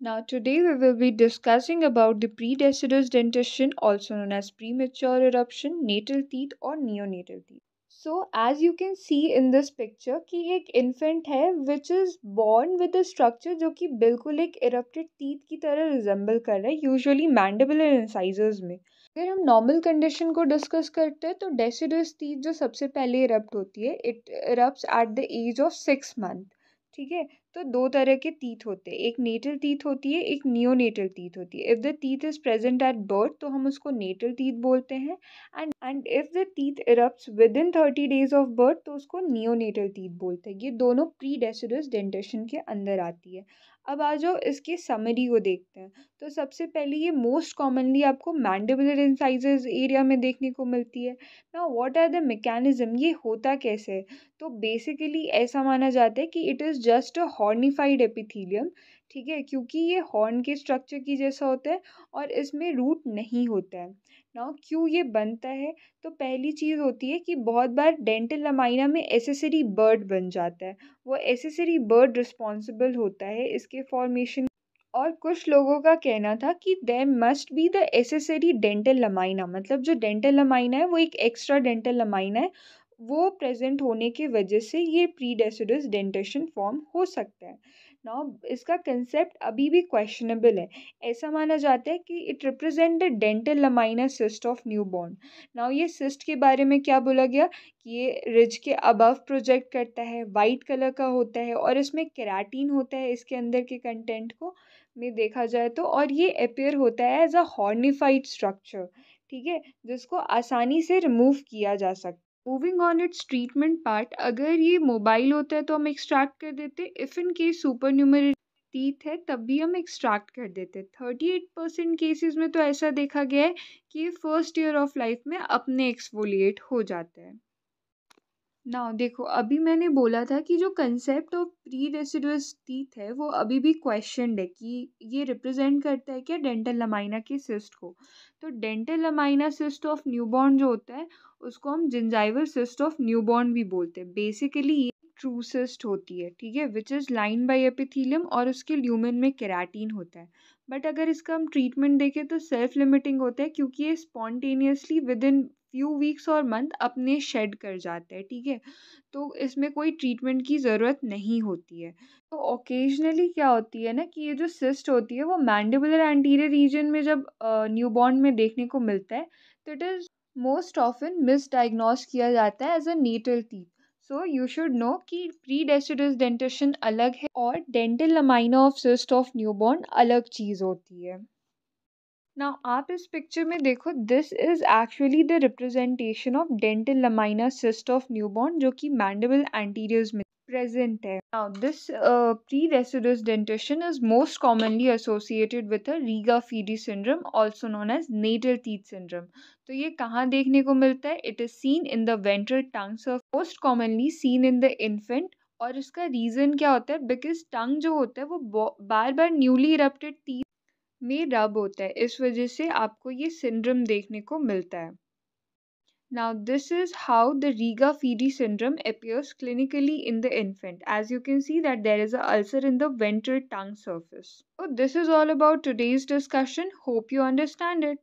Now, today we will be discussing about the predeciduous dentition, also known as premature eruption, natal teeth or neonatal teeth. So, as you can see in this picture कि एक infant है which is born with a structure जो कि बिल्कुल एक erupted teeth की तरह resemble कर रहा है usually mandibular incisors में. अगर हम नॉर्मल कंडीशन को डिस्कस करते हैं तो डेसिडस टीथ जो सबसे पहले इरप्ट होती है it erupts at the age of 6 month. ठीक है. तो दो तरह के टीथ होते हैं, एक नेटल टीथ होती है, एक नियोनेटल टीथ होती है. If the teeth is present at birth तो हम उसको नेटल टीथ बोलते हैं, and if the teeth erupts within 30 days of birth तो उसको नियोनेटल टीथ बोलते हैं. ये दोनों प्री डेसिडस डेंटेशन के अंदर आती है. अब आ जाओ इसके समरी को देखते हैं. तो सबसे पहले ये मोस्ट कॉमनली आपको मैंडिबुलर इंसाइजर्स एरिया में देखने को मिलती है. Now what are the mechanism, ये होता कैसे है? तो बेसिकली ऐसा माना जाता है कि it is just a hornified epithelium. ठीक है, क्योंकि ये हॉर्न के स्ट्रक्चर की जैसा होता है और इसमें रूट नहीं होता है. नाउ क्यों ये बनता है? तो पहली चीज़ होती है कि बहुत बार डेंटल लमाइना में एसेसरी बर्ड बन जाता है. वो एसेसरी बर्ड रिस्पॉन्सिबल होता है इसके फॉर्मेशन. और कुछ लोगों का कहना था कि there must be the accessory dental lamina, मतलब जो डेंटल लमाइना है वो एक एक्स्ट्रा डेंटल लमाइना है, वो प्रेजेंट होने की वजह से ये प्रीडेसिडस डेंटेशन फॉर्म हो सकता है. नाउ इसका कंसेप्ट अभी भी क्वेश्चनेबल है. ऐसा माना जाता है कि it represent the dental lamina cyst of newborn. Now ये सिस्ट के बारे में क्या बोला गया कि ये रिज के अबव प्रोजेक्ट करता है, वाइट कलर का होता है और इसमें केराटिन होता है इसके अंदर के कंटेंट को में देखा जाए तो, और ये अपेयर होता है एज अ हॉर्निफाइड स्ट्रक्चर. ठीक है, जिसको आसानी से रिमूव किया जा सकता है. Moving on it's treatment part, अगर ये मोबाइल होता है तो हम एक्सट्रैक्ट कर देते, if in case super numerary teeth है तब भी हम एक्सट्रैक्ट कर देते. 38% केसेस में तो ऐसा देखा गया है कि ये फर्स्ट ईयर ऑफ लाइफ में अपने एक्सफोलिएट हो जाते हैं. ना देखो, अभी मैंने बोला था कि जो कंसेप्ट ऑफ प्री रेसिडुअस टीथ है वो अभी भी क्वेश्चनड है कि ये रिप्रेजेंट करता है क्या डेंटल लमाइना के सिस्ट को. तो dental lamina cyst of newborn जो होता है उसको हम जिंजाइवल सिस्ट ऑफ न्यूबॉर्न भी बोलते हैं. बेसिकली ये ट्रू सिस्ट होती है, ठीक है, which is line by epithelium और उसके ल्यूमेन में केराटिन होता है. बट अगर इसका हम ट्रीटमेंट देखें तो सेल्फ लिमिटिंग होता है क्योंकि ये spontaneously with in few weeks और मंथ अपने शेड कर जाते हैं. ठीक है, तो इसमें कोई ट्रीटमेंट की ज़रूरत नहीं होती है. तो ओकेजनली क्या होती है ना कि ये जो सिस्ट होती है वो मैंडिबुलर एंटीरियर रीजन में जब न्यूबॉर्न में देखने को मिलता है तो it is most often misdiagnose किया जाता है as a natal teeth. So you should know कि प्री डेसिडस डेंटेशन अलग है और dental lamina of cyst of newborn अलग चीज़ होती है. नाउ आप इस पिक्चर में देखो, this is actually the representation of dental lamina cyst of newborn जो कि मैंडिबल एंटीरियर्स में प्रेजेंट है. Now this predeciduous dentition is most commonly associated with a Riga Fede syndrome, also known as natal teeth syndrome. तो ये कहाँ देखने को मिलता है? It is seen in the ventral tongue, so most commonly seen in the infant. और इसका reason क्या होता है? बिकॉज टंग जो होता है वो बार बार न्यूली इरप्टेड में रब होता है, इस वजह से आपको ये सिंड्रोम देखने को मिलता है. Now, this is how the Riga-Fidi syndrome appears clinically in the infant. As you can see that there is a ulcer in the ventral tongue surface. So, this is all about today's discussion. Hope you understand it.